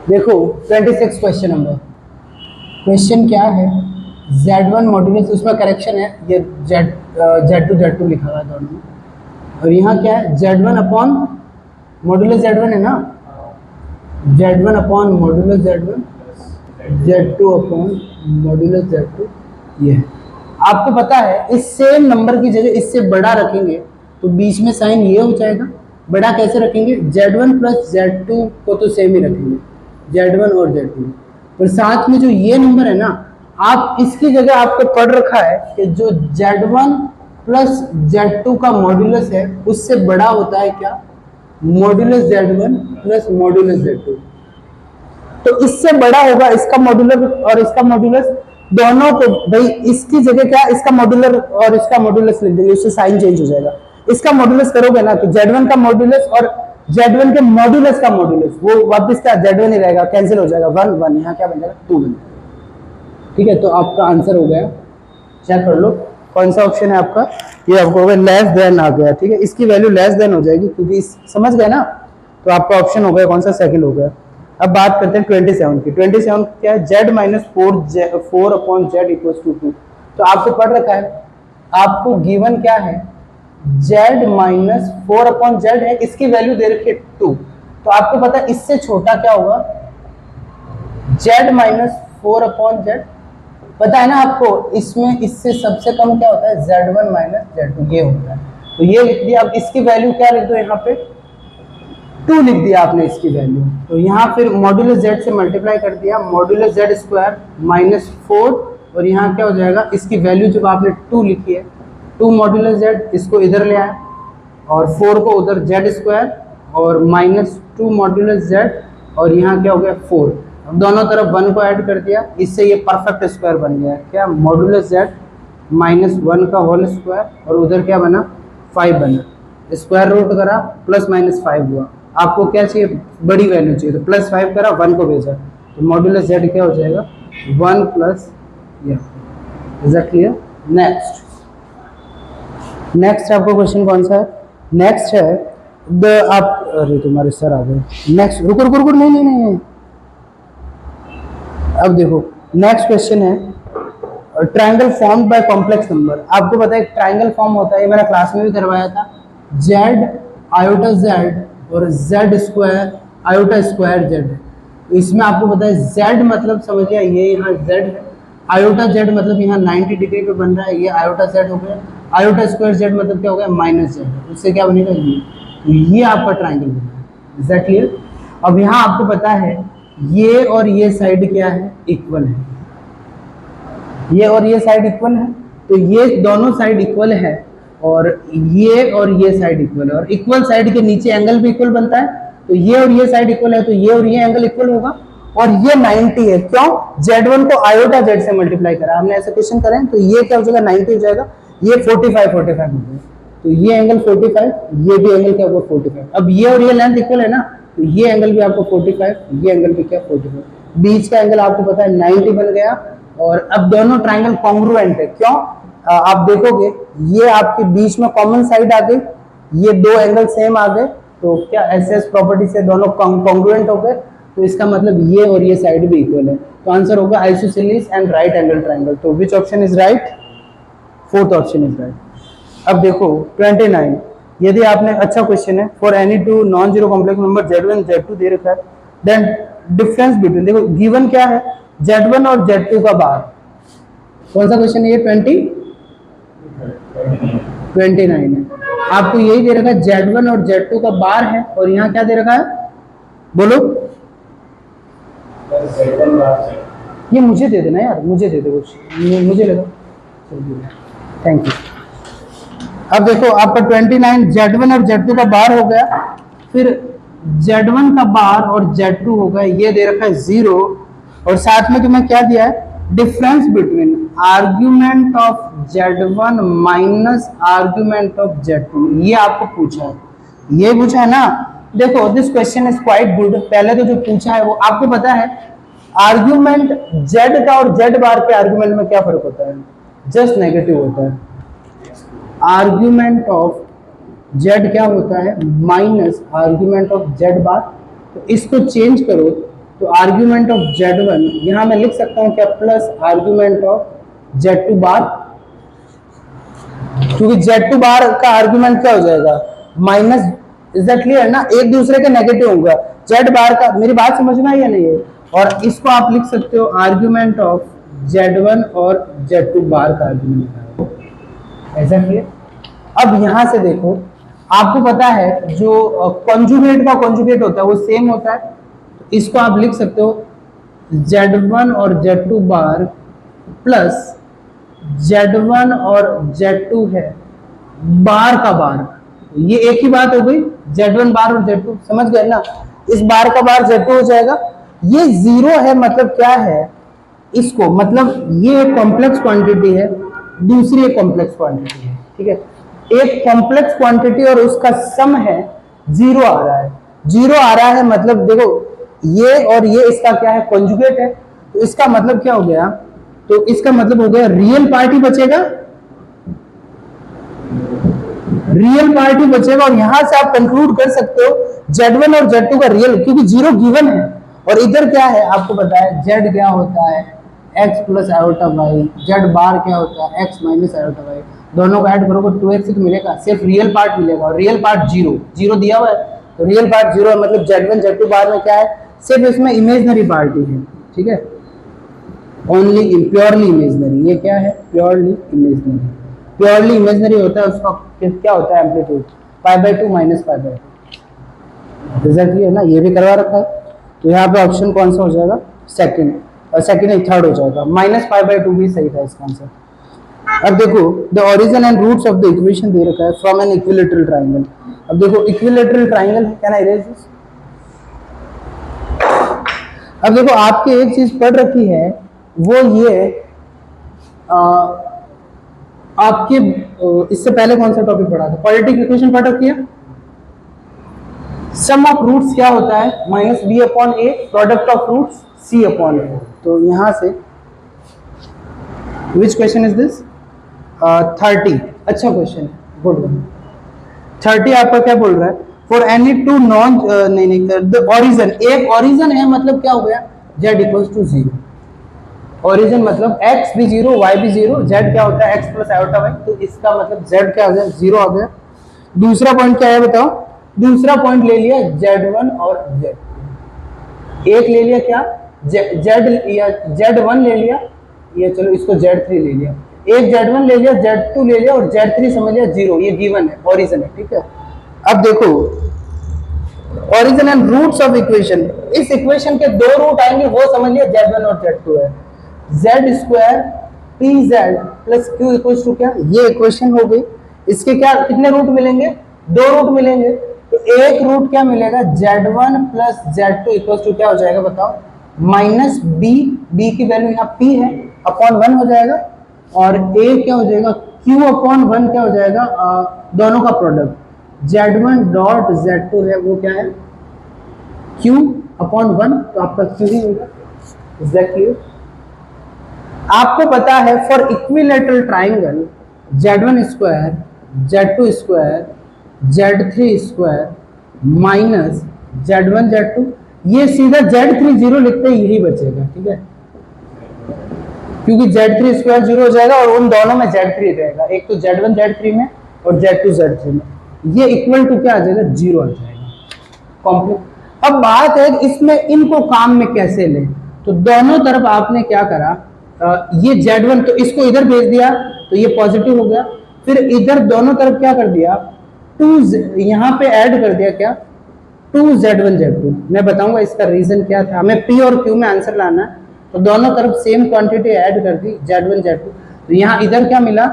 देखो 26 question number. Question क्या है, Z1 मॉड्यूलस, उसमें करेक्शन है, ये Z2 लिखा हुआ है दोनों में। और यहाँ क्या है, Z1 अपॉन मॉड्यूलस Z1 है ना, Z1 upon modulus Z1, Z2 upon modulus Z2, ये है। आपको पता है इस सेम नंबर की जगह इससे बड़ा रखेंगे तो बीच में साइन ये हो जाएगा। बड़ा कैसे रखेंगे, Z1 प्लस Z2 को तो सेम ही रखेंगे, Z1 और Z2, पर साथ में जो ये नंबर है ना, आप इसकी जगह आपको पढ़ रखा है कि जो Z1 प्लस Z2 का मॉड्यूलस है उससे बड़ा होता है क्या, modulus Z1 plus modulus Z2। तो इससे बड़ा होगा इसका मॉड्यूलर और इसका मॉड्यूलस, दोनों को भाई इसकी जगह क्या, इसका मॉड्यूलर और इसका मॉड्यूलस लिख देंगे, उससे साइन चेंज हो जाएगा। इसका मॉड्यूलस करोगे ना तो Z1 का मॉड्यूलस और Z1 के मॉड्यूलस का मॉड्यूलस वो वापस क्या Z1 ही रहेगा, कैंसिल हो जाएगा, 1 1, यहाँ क्या बन जाएगा 2 बन जाएगा। ठीक है, तो आपका आंसर हो गया, चेक कर लो कौन सा ऑप्शन है आपका। ये आपको हो गया लेस देन आ गया। ठीक है, इसकी वैल्यू लेस देन हो जाएगी क्योंकि समझ गए ना, तो आपका ऑप्शन हो गया कौन सा, सेकंड हो गया। अब बात करते हैं 27 की। 27 क्या है, Z minus 4 upon Z equals to 2। तो आपको पढ़ रखा है, आपको गिवन क्या है, Z माइनस 4 अपॉन Z है, इसकी वैल्यू दे रखी है 2। तो आपको पता है इससे छोटा क्या होगा, Z माइनस 4 अपॉन Z, पता है ना आपको, इसमें इससे सबसे कम क्या होता है, Z1 माइनस Z2, ये होता है। तो ये लिख दिया। अब इसकी वैल्यू क्या लिख दो, यहाँ पे 2 लिख दिया आपने इसकी वैल्यू। तो यहाँ फिर मॉड्यूलस Z से मल्टीप्लाई कर दिया, मॉड्यूलस Z स्क्वायर माइनस 4, और यहाँ क्या हो जाएगा, इसकी वैल्यू जब आपने 2 लिखी है, 2 मॉड्यूलस Z, इसको इधर ले आया और 4 को उधर Z स्क्वायर और माइनस 2 मॉड्यूलस Z, और यहाँ क्या हो गया 4। अब दोनों तरफ 1 को ऐड कर दिया, इससे ये परफेक्ट स्क्वायर बन गया। क्या, मॉड्यूलस Z माइनस 1 का होल स्क्वायर, और उधर क्या बना 5 बना, स्क्वायर रूट करा प्लस माइनस 5 हुआ। आपको क्या चाहिए, बड़ी वैल्यू चाहिए, तो प्लस 5 करा 1 को भेजा, तो मॉड्यूलस Z क्या हो जाएगा 1 plus, is that clear. Next next आपका क्वेश्चन कौन सा है, नेक्स्ट है आप, अरे तुम्हारे सर आ गए। नेक्स्ट रुको रुको रुको, नहीं नहीं नहीं नहीं, अब देखो नेक्स्ट क्वेश्चन है, triangle form by complex number. आपको पता है ट्रायंगल फॉर्म होता है, मैंने क्लास में भी करवाया था, Z आयोटा Z और Z square iota square Z। इसमें आपको पता है Z मतलब समझ गया, ये यहाँ Z है, आयोटा Z मतलब यहाँ 90 डिग्री पे बन रहा है, ये आयोटा Z हो गया, आयोटा स्क्वायर Z मतलब क्या हो गया माइनस Z, उससे क्या बनेगा ये, तो ये आपका ट्रायंगल बना है। Is that clear. अब यहाँ आपको पता है ये और ये साइड क्या है, इक्वल है, ये और ये साइड इक्वल है, तो ये दोनों साइड इक्वल है, और ये साइड इक्वल है, और इक्वल साइड के नीचे एंगल भी इक्वल बनता है, तो ये और ये साइड इक्वल है, तो ये और ये एंगल इक्वल होगा, और ये 90 है, क्यों, Z1 को आयोटा Z से मल्टीप्लाई करा हमने, ऐसे क्वेश्चन करें, तो ये क्या हो जाएगा 90 हो जाएगा, ये 45 हो जाएगा, तो ये एंगल 45, ये भी एंगल क्या होगा 45। अब ये और ये लेंथ इक्वल है ना, तो ये एंगल भी आपको 45, ये एंगल भी क्या 45, बीच का एंगल आपको पता है 90 बन गया। और अब दोनों ट्रायंगल कॉन्ग्रुएंट है, क्यों, आप देखोगे ये आपके बीच में कॉमन साइड आ गई, ये दो एंगल सेम आ गए, तो क्या एसएस प्रॉपर्टी से दोनों कॉन्ग्रुएंट हो गए, तो इसका मतलब ये और ये साइड भी इक्वल है, तो आंसर होगा isosceles and right angle triangle. तो which option is right, fourth option is right. अब देखो 29, यदि आपने, अच्छा क्वेश्चन है, for any two non zero complex number Z1 Z2 दे रखा है, देन डिफरेंस बिटवीन, देखो गिवन क्या है, Z1 और Z2 का बार, कौन सा क्वेश्चन है ये, 29 है। आपको यही दे रखा है Z1 और Z2 का बार है, और यहाँ क्या दे रखा है, बोलो, ये मुझे दे देना यार, मुझे दे दो कुछ, मुझे लगा, थैंक यू। अब देखो आपका 29 Z1 और Z2 का बार हो गया, फिर Z1 का बार और Z2 हो गया, ये दे रखा है 0, और साथ में तुम्हें क्या दिया है, difference between argument of Z1 minus argument of Z2, ये आपको पूछा है, ये पूछा है ना। देखो this question is quite good, पहले तो जो पूछा है वो आपको पता है, आर्ग्यूमेंट Z का और Z बार के आर्ग्यूमेंट में क्या फर्क होता है, जस्ट नेगेटिव होता है। आर्ग्यूमेंट ऑफ Z क्या होता है, माइनस आर्ग्यूमेंट ऑफ Z बार, तो इसको चेंज करो, तो आर्ग्यूमेंट ऑफ Z1 यहाँ मैं लिख सकता हूँ क्या, प्लस आर्ग्यूमेंट ऑफ Z2 बार, क्योंकि Z2 बार का आर्ग्यूमेंट क्या हो जाएगा, माइनस, इज दैट क्लियर ना, एक दूसरे के नेगेटिव होगा Z बार का, मेरी बात समझ में आई या नहीं है। और इसको आप लिख सकते हो आर्ग्यूमेंट ऑफ Z1 और Z2 बार का आर्ग्यूमेंट, ऐसा क्लियर। अब यहां से देखो, आपको पता है जो कॉन्जुगेट का कॉन्जुगेट होता है वो सेम होता है, तो इसको आप लिख सकते हो Z1 और Z2 बार प्लस Z1 और Z2 है बार का बार, ये एक ही बात हो गई, Z1 बार और Z2, समझ गए ना। इस बार का बार Z2 हो जाएगा, ये जीरो है मतलब क्या है, इसको मतलब ये एक कॉम्प्लेक्स क्वांटिटी है, दूसरी एक कॉम्प्लेक्स क्वांटिटी है, ठीक है। एक कॉम्प्लेक्स क्वांटिटी और उसका सम है, जीरो आ रहा है, जीरो आ रहा है मतलब देखो ये और ये इसका क्या है, कॉन्जुगेट है, तो इसका मतलब क्या हो गया, तो इसका मतलब हो गया रियल पार्ट ही बचेगा, रियल पार्ट ही बचेगा। और यहां से आप कंक्लूड कर सकते हो Z1 और Z2 का रियल, क्योंकि जीरो गिवन है और इधर क्या है आपको पता है, Z क्या होता है x plus iota y, Z bar क्या होता है x माइनस आयोटा वाई, दोनों को ऐड करोगे 2x तो मिलेगा, सिर्फ रियल पार्ट मिलेगा और रियल पार्ट जीरो, जीरो दिया हुआ है तो रियल पार्ट जीरो है, मतलब Z1 Z2 बार में क्या है, सिर्फ इसमें इमेजनरी पार्ट ही है, ठीक है, ओनली प्योरली इमेजनरी, ये क्या है प्योरली इमेजनरी, प्योरली इमेजनरी होता है उसका क्या होता है एम्पलीट्यूड π/2 माइनस π/2, रिजल्ट ये है ना, ये भी करवा रखा है, तो यहाँ पे ऑप्शन कौन सा हो जाएगा, सेकंड, और सेकंड नहीं थर्ड हो जाएगा, माइनस π/2 भी सही था इसका आंसर। अब देखो the origin and roots of the equation दे रखा है फ्रॉम एन इक्विलेटरल ट्राइंगल। अब देखो इक्विलेटरल ट्राइंगल है, कैन आई इरेज दिस। अब देखो आपके एक चीज पढ़ रखी है वो ये आपके इससे पहले कौन सा टॉपिक पढ़ा था, क्वाड्रेटिक इक्वेशन पढ़ रखी है, सम ऑफ रूट्स क्या होता है minus B upon A, product of roots C upon A. तो यहां से विच क्वेश्चन इज दिस 30, अच्छा क्वेश्चन है, गुड वन। 30 आपका क्या बोल रहा है, फॉर एनी टू नॉन नहीं द ओरिजिन, एक ओरिजिन है मतलब क्या हो गया z इक्वल्स टू 0, ओरिजिन मतलब x भी 0 y भी 0, z क्या होता है x प्लस आयोटा y, तो इसका मतलब z क्या हो गया 0 आ गया। दूसरा पॉइंट क्या है बताओ, दूसरा पॉइंट ले लिया Z1 और Z2, एक ले लिया क्या Z या Z1 ले लिया, या चलो इसको Z3 ले लिया, एक Z1 ले लिया, Z2 ले लिया और Z3 समझ लिया 0, ये गिवन है ओरिजिन है, ठीक है। अब देखो origin and roots of equation, इस इक्वेशन के दो रूट आएंगे वो समझ लिया Z1 और Z2 है, Z square PZ plus Q equals to क्या, ये इक्वेशन हो गई। इसके क्या कितने रूट मिलेंगे, दो रूट मिलेंगे, तो एक रूट क्या मिलेगा Z1 plus Z2 equals to क्या हो जाएगा बताओ, माइनस बी, बी की वैल्यू यहाँ P है अपॉन 1 हो जाएगा, और A क्या हो जाएगा Q अपॉन 1 क्या हो जाएगा, दोनों का प्रोडक्ट Z1 डॉट Z2 है वो क्या है Q अपॉन 1, तो आपका Q ही होगा, इज दैट क्लियर। आपको पता है for equilateral triangle Z1 square Z2 square Z3 square minus Z1 Z2, ये सीधा Z3 0 लिखते ही यही बचेगा, ठीक है, क्योंकि Z3 स्क्वायर 0 हो जाएगा और उन दोनों में Z3 रहेगा, एक तो Z1 Z3 में और Z2 Z3 में, ये इक्वल टू क्या आ जाएगा 0 आ जाएगा, कॉम्प्लीट। अब बात है इसमें इनको काम में कैसे लें, तो दोनों तरफ आपने क्या करा, ये Z1 तो इसको इधर भेज दिया तो ये पॉजिटिव हो गया, फिर इधर दोनों तरफ क्या कर दिया 2 यहाँ पे ऐड कर दिया क्या 2Z1 Z2, मैं बताऊंगा इसका रीजन क्या था, हमें P और Q में आंसर लाना है, तो दोनों तरफ सेम क्वांटिटी ऐड कर दी Z1 Z2, तो यहाँ इधर क्या मिला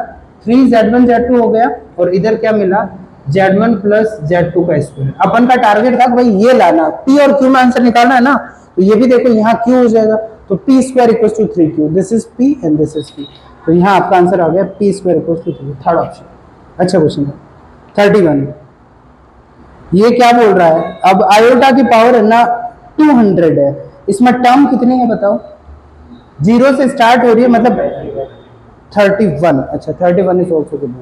3Z1 Z2 हो गया और इधर क्या मिला Z1 प्लस Z2 का स्क्वायर। अपन का टारगेट था भाई ये लाना, P और Q में आंसर निकालना है ना, तो ये भी देखो यहाँ Q हो जाएगा, तो P square equals to 3Q, this is P and this is Q, तो यहाँ आपका आंसर आ गया P square equals to 3, third option. अच्छा क्वेश्चन है 31, ये क्या बोल रहा है, अब आयोटा की पावर है ना 200 है, इसमें टर्म कितनी है बताओ, 0 से स्टार्ट हो रही है मतलब 31, अच्छा 31 इज ऑल्सो गुड,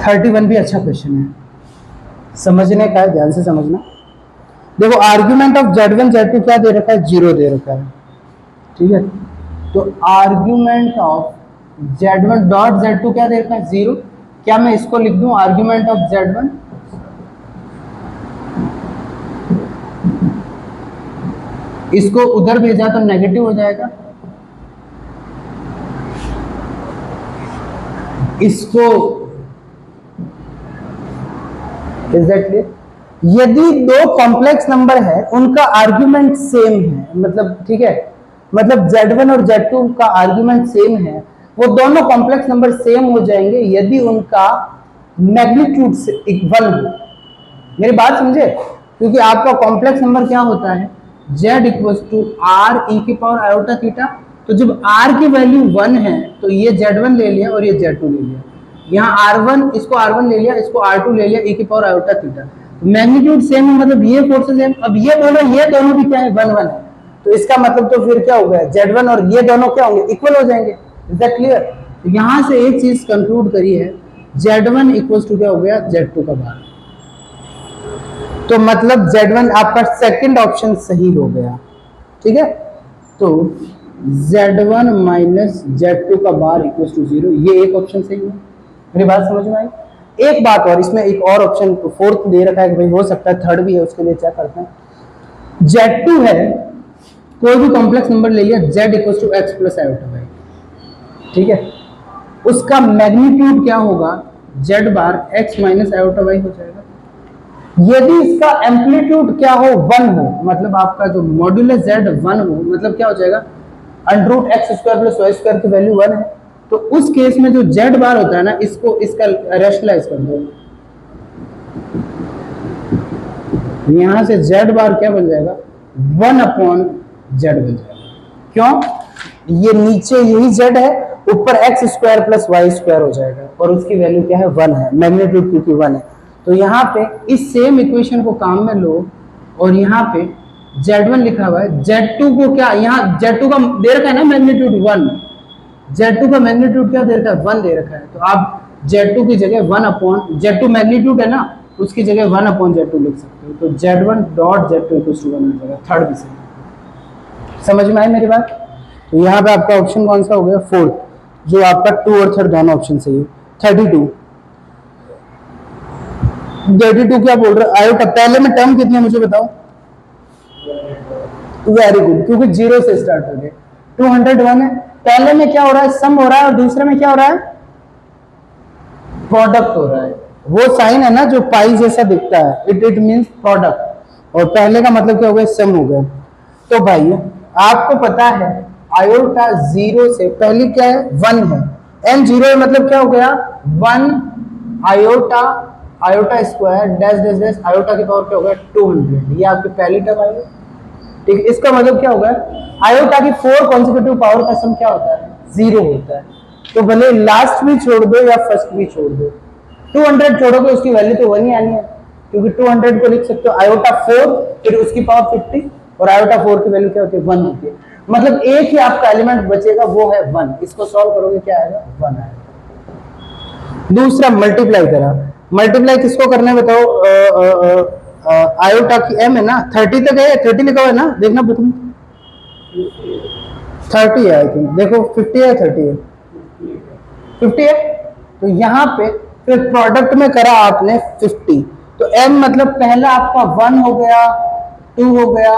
31 31 भी अच्छा क्वेश्चन है, समझने का है, ध्यान से समझना। देखो आर्ग्यूमेंट ऑफ Z1 Z2 क्या दे रखा है, 0 दे रखा है, ठीक है। तो argument of Z1 dot Z2 क्या दे रखा है, 0। क्या मैं इसको लिख दूं आर्ग्यूमेंट ऑफ Z1, इसको उधर भेजा तो नेगेटिव हो जाएगा, इसको एग्जैक्टली यदि दो कॉम्प्लेक्स नंबर है उनका आर्ग्यूमेंट सेम है, मतलब ठीक है, मतलब Z1 और Z2 का आर्ग्यूमेंट सेम है, वो दोनों कॉम्प्लेक्स नंबर सेम हो जाएंगे यदि उनका मैग्नीट्यूड से इक्वल हो। मेरी बात समझे, क्योंकि आपका कॉम्प्लेक्स नंबर क्या होता है, Z equal to r e की पावर आयोटा थीटा। तो जब r की वैल्यू 1 है तो ये Z1 ले लिया और ये Z2 ले लिया, यहाँ R1 इसको R1 ले लिया, इसको R2 ले लिया, e की power iota theta. Magnitude same है, मतलब ये फोर्सेस सेम। अब ये बोलो ये दोनों भी क्या है, 1 1 है, तो इसका मतलब तो फिर क्या हो गया, Z1 और ये दोनों क्या होंगे, इक्वल हो जाएंगे। Is that clear? तो यहां से एक चीज कंक्लूड करी है, Z1 इक्वल टू क्या हो गया, Z2 का बार। तो मतलब Z1 आपका सेकंड ऑप्शन सही हो गया, ठीक है। तो Z1 माइनस Z2 का बार इक्वल टू 0, ये एक ऑप्शन सही है। मेरी बात समझ में आई? एक बात और, इसमें एक और ऑप्शन फोर्थ दे रखा है कि भाई हो सकता है थर्ड भी है, उसके लिए चेक करते हैं। Z2 है, कोई भी कॉम्प्लेक्स नंबर ले लिया, Z equal to x plus iota y, ठीक है। उसका मैग्नीट्यूड क्या होगा, Z bar x minus iota y हो जाएगा। यदि इसका एम्पलीट्यूड क्या हो, 1 हो, मतलब आपका जो मॉड्यूलस Z 1 हो, मतलब क्या हो जाएगा, under root x square plus y square की वैल्यू 1 है। तो उस केस में जो Z बार होता है ना, इसको इसका रेशनलाइज कर दो, यहां से Z बार क्या बन जाएगा, 1 अपॉन Z बन जाएगा। क्यों, ये नीचे यही Z है, ऊपर x square plus y square हो जाएगा, और उसकी वैल्यू क्या है, 1 है, मैग्नीट्यूड क्योंकि 1 है। तो यहाँ पे इस सेम इक्वेशन को काम में लो, और यहाँ पे Z1 लिखा हुआ है, Z2 को क्या, यहाँ Z2 का दे रखा है ना मैग्नीट्यूड 1, Z2 का मैग्नीट्यूड क्या दे रखा है, 1 दे रखा है। तो आप Z2 की जगह 1 अपॉन Z2 मैग्नीट्यूड है ना, उसकी जगह 1 अपॉन Z2 लिख सकते हो। तो Z1 dot Z2 equal to 1 हो जाएगा, थर्ड भी सही। समझ में आई मेरी बात? तो यहाँ पे आपका ऑप्शन कौन सा हो गया, फोर्थ, जो आपका 2 और थर्ड दोनों ऑप्शन सही है। 32 क्या बोल रहे हैं, आयोटा पहले में टर्म कितनी है मुझे बताओ। वेरी गुड, क्योंकि 0 से स्टार्ट हो गए। 201 है, पहले में क्या हो रहा है, सम हो रहा है, और दूसरे में क्या हो रहा है, प्रोडक्ट हो रहा है। वो साइन है ना जो पाई जैसा दिखता है, इट मींस प्रोडक्ट, और पहले का मतलब क्या हो गया, सम हो गया। तो भाई आपको पता है आयोटा 0 से पहले क्या है, 1 है, n 0 है, मतलब क्या हो गया, 1 iota iota square dash dash dash iota की पावर क्या होगा, 200। ये आपकी पहली टर्म आई, ठीक है। इसका मतलब क्या होगा, आयोटा की 4 कॉन्सेक्यूटिव पावर का सम क्या होता है, 0 होता है। तो भले लास्ट भी छोड़ दो या फर्स्ट भी छोड़ दो, 200 छोड़ोगे उसकी वैल्यू तो 1 ही आनी है, क्योंकि 200 को लिख सकते हो आयोटा 4 फिर उसकी पावर 50, और आयोटा 4 की वैल्यू क्या होती है, 1 होती है। मतलब एक ही आपका एलिमेंट बचेगा, वो है 1। इसको सॉल्व करोगे क्या आएगा, 1 आएगा। दूसरा मल्टीप्लाई करा, मल्टीप्लाई किसको करना है बताओ, आयोटा की m है ना, 30 तक है, 30 लिखा हुआ है ना, देखना बुक में 30 है आई थिंक, देखो 50 है, 30 है, 50 है। तो यहाँ पे फिर प्रोडक्ट में करा आपने 50, तो m मतलब पहला आपका 1 हो गया, 2 हो गया,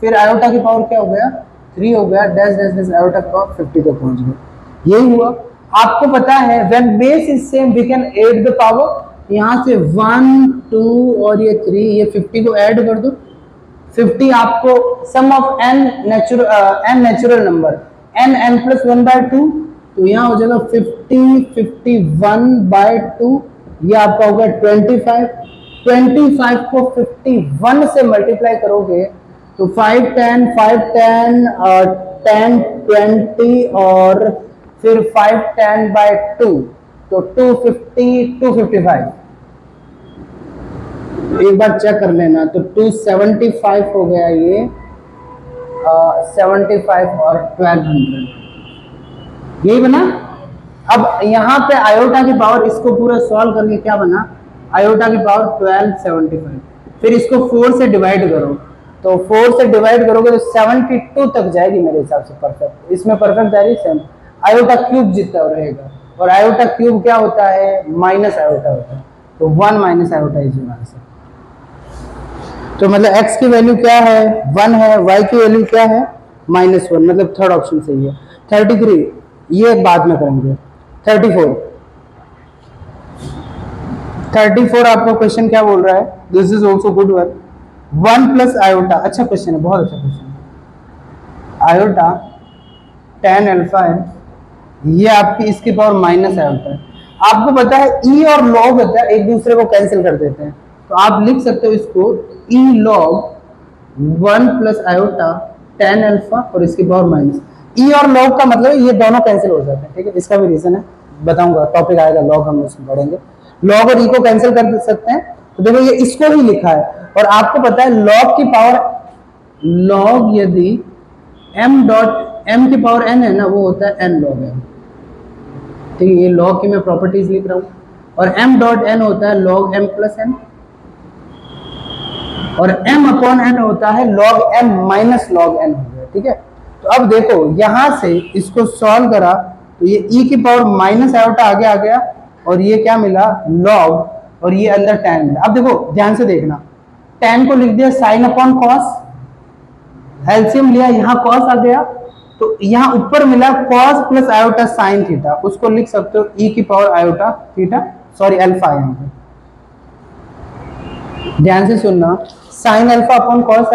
फिर आयोटा की पावर क्या हो गया, 3 हो गया, डैश डैश डैश आयोटा की पावर 50 तक पहुंच गया। यही हुआ। आपको पता है when base is same we can add the power, यहां से 1 2 और ये 3, ये 50 को ऐड कर दो। 50 आपको sum of n natural number n plus 1/2, तो यहाँ हो जाएगा 50 51 बाय 2, ये आपका होगा 25। 25 को 51 से मल्टीप्लाई करोगे तो 5 10 5 10 10 20 और फिर 5 10 बाय 2, तो 250 255। एक बार चेक कर लेना, तो 275 हो गया ये, 75 और 1200, यही बना। अब यहाँ पे आयोटा की पावर, इसको पूरा सॉल्व करके क्या बना, आयोटा की पावर 1275, फिर इसको 4 से डिवाइड करो, तो 4 से डिवाइड करोगे तो 72 तक जाएगी मेरे हिसाब से परफेक्ट, इसमें परफेक्ट जा रही है सेम। आयोटा क्यूब जितना रहेगा, और आयोटा क्यूब क्या होता है, माइनस आयोटा होता है, तो 1 minus iota is your answer. तो मतलब x की वैल्यू क्या है, 1 है, y की वैल्यू क्या है, -1, मतलब थर्ड ऑप्शन सही है। 33 ये बाद में करेंगे। 34 आपको क्वेश्चन क्या बोल रहा है, this is also good one. 1 plus iota, अच्छा क्वेश्चन है, बहुत अच्छा क्वेश्चन है। आयोटा tan अल्फा है, ये आपकी इसकी पावर माइनस आयोटा है। आपको पता है ई और लॉग होता है, एक दूसरे को कैंसिल कर देते हैं, तो आप लिख सकते हो इसको e log 1 plus iota tan alpha और इसकी पावर माइनस। ई और लॉग का मतलब ये दोनों कैंसिल हो जाते हैं, ठीक है, इसका भी रीजन है, बताऊंगा, टॉपिक आएगा लॉग, हम उसमें पढ़ेंगे। लॉग और ई को कैंसिल कर सकते हैं, तो देखो ये इसको ही लिखा है, और आपको पता है लॉग की पावर, लॉग यदि m डॉट m की पावर n है ना, वो होता है n log m, ठीक है, ये लॉग की मैं प्रॉपर्टीज लिख रहा हूँ, और m डॉट n होता है log m प्लस n, और m अपॉन n होता है log m minus log n हो गया, ठीक है। तो अब देखो यहां से इसको सॉल्व करा, तो ये e की पावर माइनस आयोटा आगे आ गया, और ये क्या मिला, log, और ये अंदर tan मिला। अब देखो ध्यान से देखना, tan को लिख दिया साइन अपॉन कॉस, एलसीएम लिया, यहाँ कॉस आ गया, तो यहाँ ऊपर मिला cos plus iota sine theta, उसको लिख सकते हो e की power iota theta, sorry alpha, यहाँ पे ध्यान से सुनना, sine alpha upon cos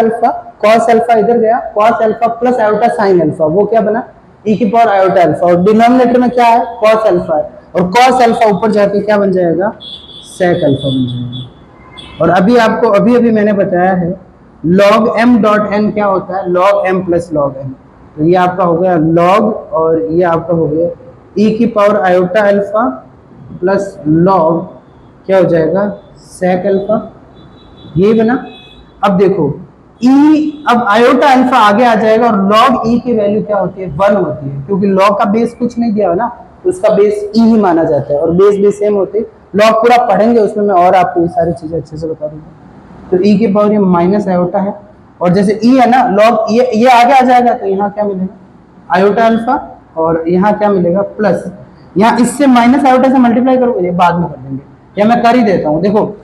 alpha इधर गया, cos alpha plus iota sine alpha, वो क्या बना, e की पावर आयोटा अल्फा, और डिनोमिनेटर में क्या है, कॉस अल्फा है, और कॉस अल्फा ऊपर जाके क्या बन जाएगा, सेक अल्फा बन जाएगा। और अभी आपको अभी मैंने बताया है log m डॉट n क्या होता है, log m plus log n, तो ये आपका हो गया log, और ये आपका हो गया e की power iota alpha plus log क्या हो जाएगा, सेक अल्फा, ये बना। अब देखो e, अब आयोटा अल्फा आगे आ जाएगा, और log e की वैल्यू क्या होती है, 1 होती है, क्योंकि log का बेस कुछ नहीं दिया है ना, तो उसका बेस e ही माना जाता है, और बेस भी सेम होती है। log पूरा पढ़ेंगे, उसमें मैं और आपको ये सारी चीजें अच्छे से बता दूंगा। तो e की पावर ये माइनस आयोटा है, और जैसे e है ना, log ये आगे आ जाएगा, तो यहाँ क्या मिलेगा, आयोटा अल्फा, और यहाँ क्या मिलेगा, प्लस, यहाँ इससे माइनस आयोटा से मल्टीप्लाई करोगे, ये बाद में कर देंगे, या मैं कर ही देता हूँ। देखो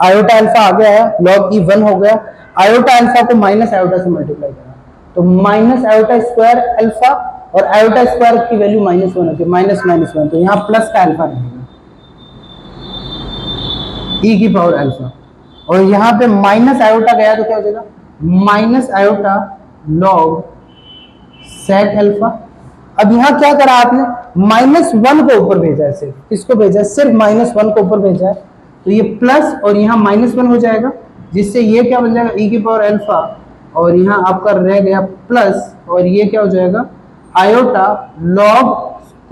आयोटा अल्फा आ गया है, log e 1 हो गया, आयोटा अल्फा को माइनस आयोटा से मल्टीप्लाई करा, तो माइनस आयोटा स्क्वायर अल्फा, और आयोटा स्क्वायर की वैल्यू -1 होती है, -1, तो यहाँ प्लस का अल्फा रहेगा, e की पावर अल्फा, और यहाँ पे माइनस आयोटा गया तो क्या हो जाएगा, minus iota log sec alpha. अब यहाँ क्या करा आपने, -1 को ऊपर भेजा है, सिर्फ किसको भेजा है, सिर्फ -1 को ऊपर भेजा है, तो ये प्लस और यहाँ -1 हो जाएगा, जिससे ये क्या बन जाएगा, e की पावर अल्फा, और यहाँ आपका रह गया प्लस, और ये क्या हो जाएगा, आयोटा log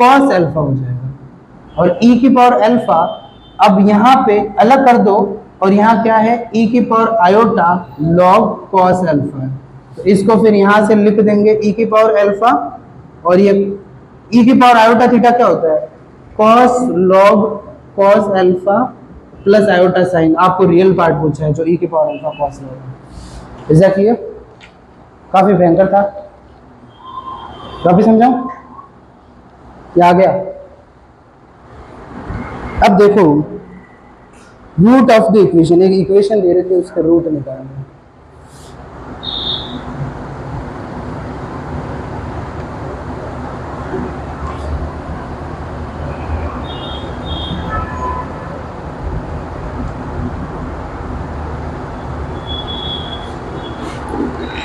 cos अल्फा हो जाएगा, और e की पावर अल्फा अब यहाँ पे अलग कर दो, और यहाँ क्या है, e की power iota log cos alpha है, तो इसको फिर यहाँ से लिख देंगे e की पावर अल्फा, और ये e की पावर आयोटा थीटा क्या होता है, cos log cos alpha plus iota sine, आपको रियल पार्ट पूछा है जो e की power alpha cos log, is that clear? काफी भयंकर था, वापिस समझाऊं, क्या आ गया? अब देखो रूट ऑफ द इक्वेशन, एक इक्वेशन दे रहे थे, उसका रूट निकालना है।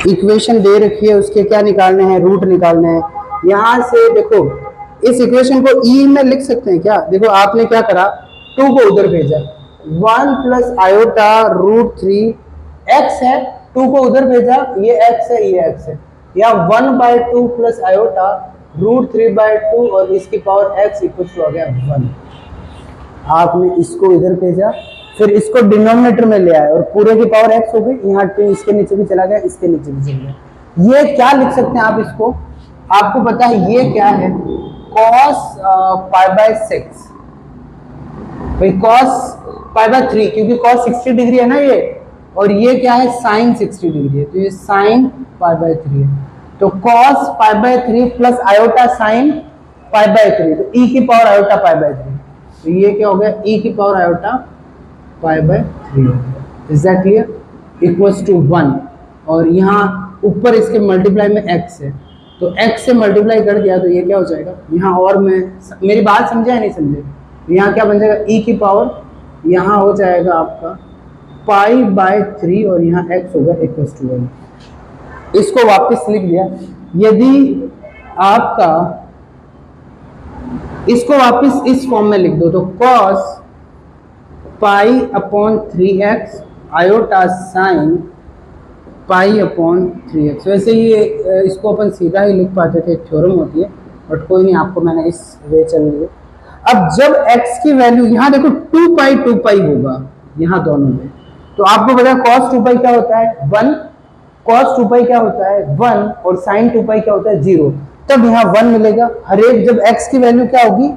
इक्वेशन दे रखी है, उसके क्या निकालने हैं, रूट निकालने हैं। यहां से देखो इस इक्वेशन को ई में लिख सकते हैं क्या, देखो आपने क्या करा, 2 को उधर भेजा, 1 प्लस आयोटा √3 x है, 2 को उधर भेजा, ये x है, ये x है, या 1/2 प्लस आयोटा √3/2, और इसकी पावर x इक्वल हो गया 1। आपने इसको इधर भेजा, फिर इसको डिनोमिनेटर में ले आए, और पूरे की पावर x हो गई, यहाँ 2 इसके नीचे भी चला गया, इसके नीचे भी चला गया। ये क्या लिख सकते हैं आप इसको, आपको पता है ये क्या है, कॉस पाई बाय 6, भाई कॉस पाई बाय 3, क्योंकि कॉस 60 डिग्री है ना ये, और ये क्या है साइन 60 डिग्री है, तो ये साइन पाई बाय 3 है। तो cos pi by 3 plus iota sine pi by 3, तो ई की पावर आयोटा पाई बाय 3, तो ये क्या हो गया ई की पावर आयोटा पाई बाय 3 हो गया। Is that clear? Equals to 1, और यहाँ ऊपर इसके मल्टीप्लाई में x है, तो x से मल्टीप्लाई कर दिया तो ये क्या हो जाएगा, यहाँ और मैं मेरी बात समझे या नहीं समझे, यहाँ क्या बन जाएगा e की पावर, यहाँ हो जाएगा आपका पाई बाय 3 और यहाँ x होगा इक्वल्स टू 1। इसको वापस लिख दिया। यदि आपका इसको वापस इस फॉर्म में लिख दो तो cos pi upon 3x iota sine pi upon 3x। वैसे ये इसको अपन सीधा ही लिख पाते थे, थ्योरम होती है, बट कोई नहीं, आपको मैंने इस वे चल रही है। अब जब x की वैल्यू यहाँ देखो 2 पाई होगा यहाँ दोनों में, तो आपको पता है cos 2 पाई क्या होता है 1, cos 2 पाई क्या होता है 1, और sin 2 पाई क्या होता है 0, तब यहाँ 1 मिलेगा। हर एक जब x की वैल्यू क्या होगी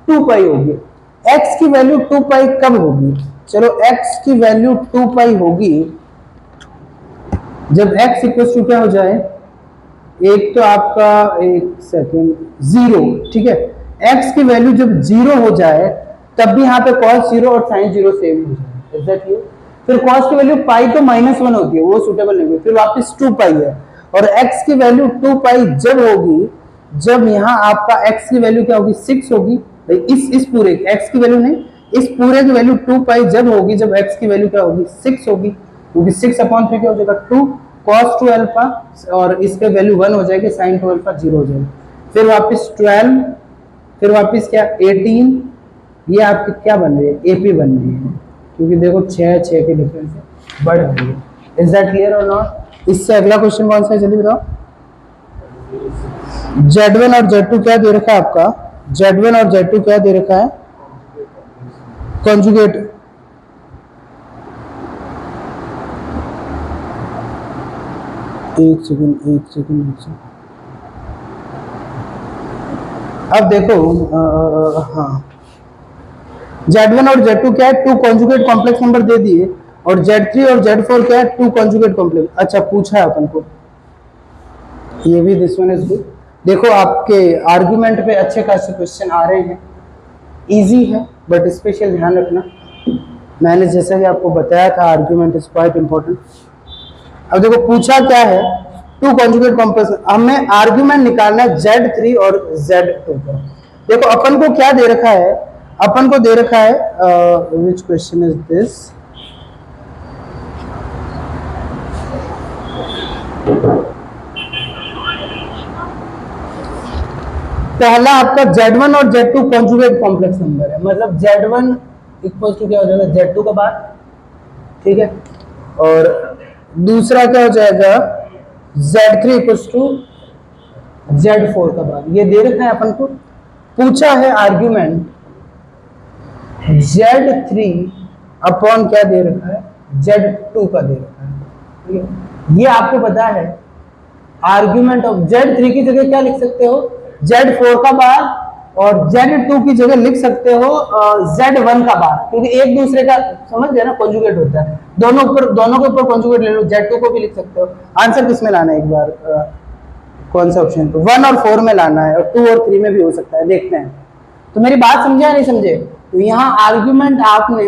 2 पाई होगी। x की वैल्यू 2 पाई कब होगी, चलो x की वैल्यू 2 पाई होगी जब x इक्वल टू क्या हो जाए, एक तो आपका एक सेकेंड 0, ठीक है, x की वैल्यू जब 0 हो जाए तब भी यहाँ पे cos 0 और sin 0 सेम हो जाए। Is that clear? फिर cos की वैल्यू पाई तो -1 होती है, वो सुटेबल नहीं है, फिर वापस 2 पाई है, और x की वैल्यू 2 पाई जब होगी जब यहाँ आपका x की वैल्यू क्या होगी 6 होगी। भाई इस पूरे x की वैल्यू नहीं, इस पूरे की वैल्यू 2 पाई जब होगी जब x की वैल्यू क्या होगी 6 होगी, क्योंकि 6/3 क्या हो जाएगा 2 cos 2 अल्फा, और इसके वैल्यू 1 हो जाएगी, sin 2 अल्फा 0 हो जाएगा। फिर वापस 12, फिर वापस क्या 18, ये आपकी क्या बन रही है AP बन रही है, क्योंकि देखो 6 के डिफरेंस है, बढ़ रही है। इज दैट क्लियर और नॉट? इससे अगला क्वेश्चन कौन सा है जल्दी बताओ। Z1 और Z2 क्या दे रखा है आपका, Z1 और Z2 क्या दे रखा है, कॉन्जुगेट। एक सेकंड। अब देखो हाँ, Z1 और Z2 क्या है, 2 कॉन्जुगेट कॉम्प्लेक्स नंबर दे दिए, और Z3 और Z4 क्या है 2 कॉन्जुगेट कॉम्प्लेक्स। अच्छा पूछा है अपन को, ये भी दिस वन इज गुड। देखो आपके आर्गुमेंट पे अच्छे खासे क्वेश्चन आ रहे हैं, इजी है बट स्पेशल ध्यान रखना, मैंने जैसा कि आपको बताया था आर्गुमेंट इज क्वाइट इंपॉर्टेंट। अब देखो पूछा क्या है, 2 कॉन्जुगेट कॉम्प्लेक्स, हमें आर्गुमेंट निकालना है Z3 और Z2 का। देखो अपन को क्या दे रखा है, अपन को दे रखा है विच क्वेश्चन इज दिस, पहला आपका Z1 और Z2 कॉन्जुगेट कॉम्प्लेक्स नंबर है, मतलब Z1 इक्वल टू क्या हो जाएगा Z2 का बार, ठीक है, और दूसरा क्या हो जाएगा Z3 इक्वल टू Z4 का बार। ये दे रखा है अपन को, पूछा है आर्ग्यूमेंट Z3 अपॉन क्या दे रखा है Z2 का दे रखा है, ठीक है। ये आपको पता है आर्ग्यूमेंट ऑफ Z3 की जगह क्या लिख सकते हो Z4 का बार, और Z2 की जगह लिख सकते हो Z1 का बार, क्योंकि एक दूसरे का समझ गए ना कॉन्जुगेट होता है, दोनों के ऊपर कॉन्जुगेट ले लो, Z2 को भी लिख सकते हो। आंसर किस में लाना है एक बार, कौन सा ऑप्शन, 1 और 4 में लाना है, और 2 और 3 में भी हो सकता है, देखते हैं। तो मेरी बात समझे या नहीं समझे? तो यहाँ आर्ग्यूमेंट आपने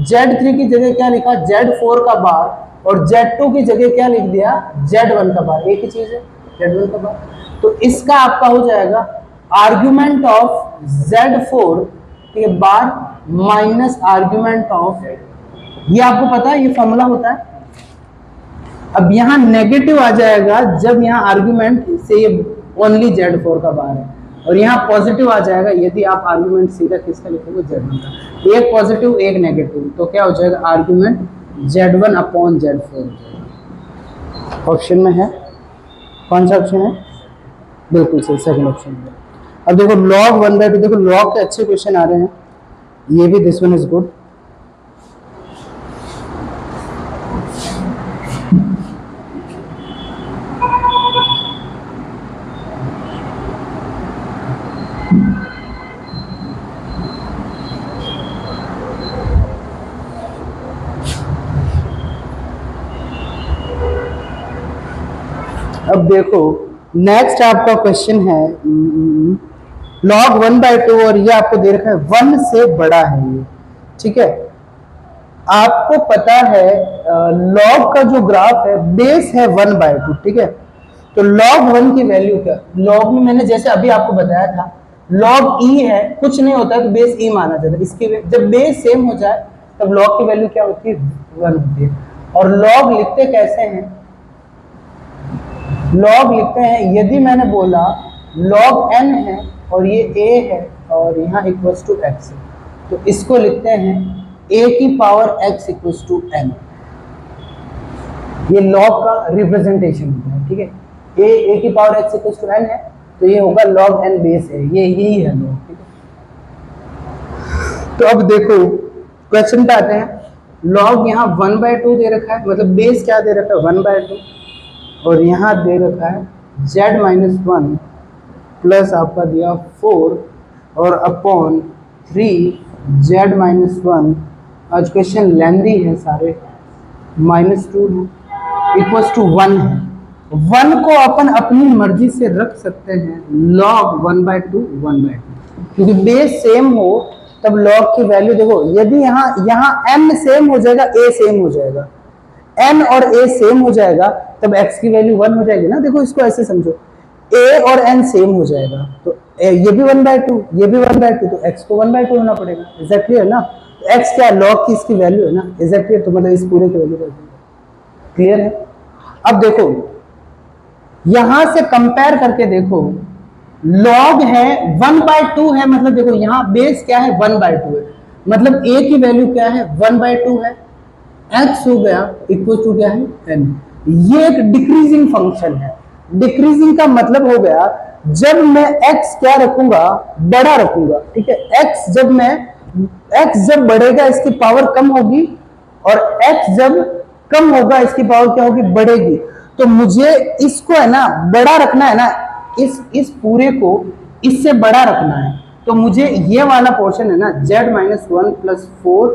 Z3 की जगह क्या लिखा Z4 का बार, और Z2 की जगह क्या लिख दिया Z1 का बार, एक ही चीज है Z1 का बार। तो इसका आपका हो जाएगा आर्ग्यूमेंट ऑफ Z4 के बार माइनस आर्ग्यूमेंट ऑफ, ये आपको पता है ये फॉर्मूला होता है। अब यहाँ नेगेटिव आ जाएगा जब यहाँ आर्ग्यूमेंट से ये ओनली Z4 का बार है, और यहाँ पॉजिटिव आ जाएगा यदि आप आर्ग्यूमेंट सीधा किसका लिखोगे Z1 का, एक पॉजिटिव एक नेगेटिव, तो क्या हो जाएगा आर्ग्यूमेंट Z1 अपॉन Z4 हो जाएगा। ऑप्शन में है, कौन सा ऑप्शन है, बिल्कुल सही सेकंड ऑप्शन है। अब देखो log 1/2, देखो log के अच्छे क्वेश्चन आ रहे हैं, ये भी दिस वन इज गुड। अब देखो नेक्स्ट आपका क्वेश्चन है log 1/2 और ये आपको दे रखा है 1 से बड़ा है ये, ठीक है। आपको पता है लॉग का जो ग्राफ है बेस है 1/2, ठीक है। तो log 1 की वैल्यू क्या, log में मैंने जैसे अभी आपको बताया था log e है, कुछ नहीं होता है तो बेस e माना जाता है। इसकी जब बेस सेम हो जाए तब log की वैल्यू क्या होती है, 1 होती है। और log लिखते कैसे हैं, log लिखते हैं यदि मैंने बोला log n है और ये a है और यहाँ इक्वल्स टू x है, तो इसको लिखते हैं a की power x equals to n। ये log का रिप्रेजेंटेशन होता है, ठीक है। a की power x equals to n है तो ये होगा log n बेस है, ये यही है log, ठीक है। तो अब देखो क्वेश्चन पे आते हैं। log यहाँ 1/2 दे रखा है, मतलब बेस क्या दे रखा है 1/2, और यहाँ दे रखा है z-1 प्लस आपका दिया 4 और अपॉन 3z-1। आज क्वेश्चन लेंदी है सारे, -2 है इक्वल्स टू 1 है। 1 को अपन अपनी मर्जी से रख सकते हैं log 1/2 क्योंकि बेस सेम हो तब log की वैल्यू देखो, यदि यहाँ m सेम हो जाएगा a सेम हो जाएगा, n और a सेम हो जाएगा तब x की वैल्यू 1 हो जाएगी ना। देखो इसको ऐसे समझो, a और n सेम हो जाएगा तो ये भी 1/2 ये भी 1/2 तो x को 1/2 होना पड़ेगा। इज दैट क्लियर ना। तो x क्या log की इसकी वैल्यू है ना, इज दैट क्लियर। तो मतलब इस पूरे की वैल्यू क्लियर है। अब देखो यहां से कंपेयर करके देखो, log है 1/2 है, मतलब देखो यहाँ बेस क्या है 1/2 है, मतलब a की वैल्यू क्या है 1/2 है, x हो गया इक्वल टू क्या है n। ये एक डिक्रीजिंग फंक्शन है। डिक्रीजिंग का मतलब हो गया जब मैं x क्या रखूंगा, बड़ा रखूंगा, ठीक है। x जब बढ़ेगा इसकी पावर कम होगी और x जब कम होगा इसकी पावर क्या होगी, बढ़ेगी। तो मुझे इसको है ना बड़ा रखना है ना, इस पूरे को इससे बड़ा रखना है। तो मुझे ये वाला पोर्शन है ना z-1 प्लस 4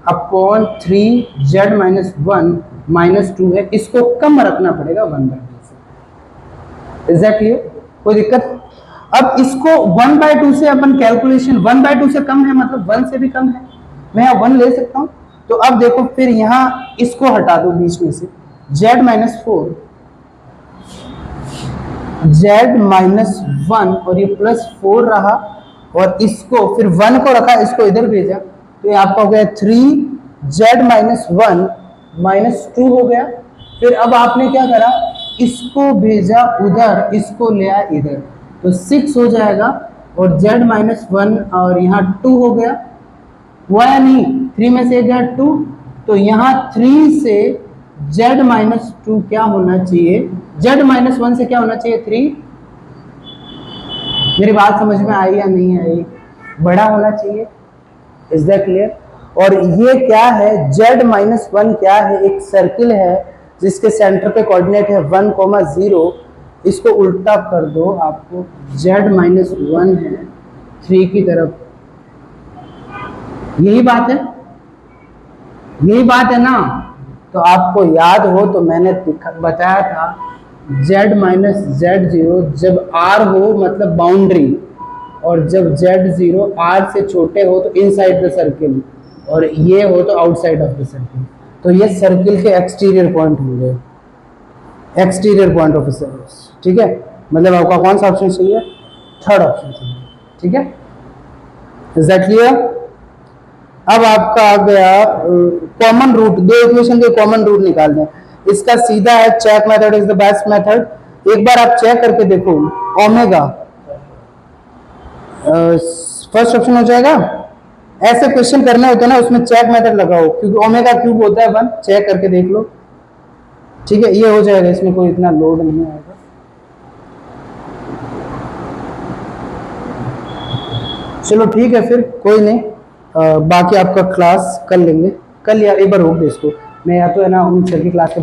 अपॉन 3z-1 -2 है, इसको कम रखना पड़ेगा 1/2 से। इज दैट क्लियर, कोई दिक्कत। अब इसको 1/2 से अपन कैलकुलेशन 1/2 से कम है मतलब 1 से भी कम है, मैं यहाँ 1 ले सकता हूँ। तो अब देखो फिर यहाँ इसको हटा दो बीच में से, z-4 z-1 और ये +4 रहा और इसको फिर 1 को रखा, इसको इधर भेजा तो ये आपका हो गया 3z-1 -2 हो गया। फिर अब आपने क्या करा, इसको भेजा उधर, इसको ले आया इधर, तो 6 हो जाएगा और z-1 और यहाँ 2 हो गया, हुआ या नहीं। 3 में से गया 2, तो यहाँ 3 से z-2 क्या होना चाहिए, z-1 से क्या होना चाहिए 3। मेरी बात समझ में आई या नहीं आई, बड़ा होना चाहिए। Is that clear. और ये क्या है z-1 क्या है, एक सर्किल है जिसके सेंटर पे कोऑर्डिनेट है 1, 0। इसको उल्टा कर दो, आपको z-1 है 3 की तरफ। यही बात है, यही बात है ना। तो आपको याद हो तो मैंने बताया था z-z0 जब r हो मतलब बाउंड्री, और जब z0 r से छोटे हो तो इनसाइड द सर्किल, और ये हो तो आउटसाइड ऑफ द सर्किल। तो ये सर्किल के एक्सटीरियर पॉइंट होंगे, एक्सटीरियर पॉइंट ऑफ सर्किल, ठीक है। मतलब आपका कौन सा ऑप्शन चाहिए, थर्ड ऑप्शन चाहिए, ठीक है। Is that clear. अब आपका आ गया कॉमन रूट, दो इक्वेशन के कॉमन रूट निकाल दें। इसका सीधा है check method is the best method. एक बार आप चेक करके देखो, ओमेगा फर्स्ट ऑप्शन हो जाएगा। ऐसे क्वेश्चन करने होते हैं ना उसमें चेक मेथड लगाओ, क्योंकि ओमेगा क्यूब होता है 1, चेक करके देख लो, ठीक है। ये हो जाएगा, इसमें कोई इतना लोड नहीं आएगा। चलो ठीक है, फिर कोई नहीं, बाकी आपका क्लास कर लेंगे कल, या एक बार रोक दे इसको, मैं या तो है ना उन सर की क्लास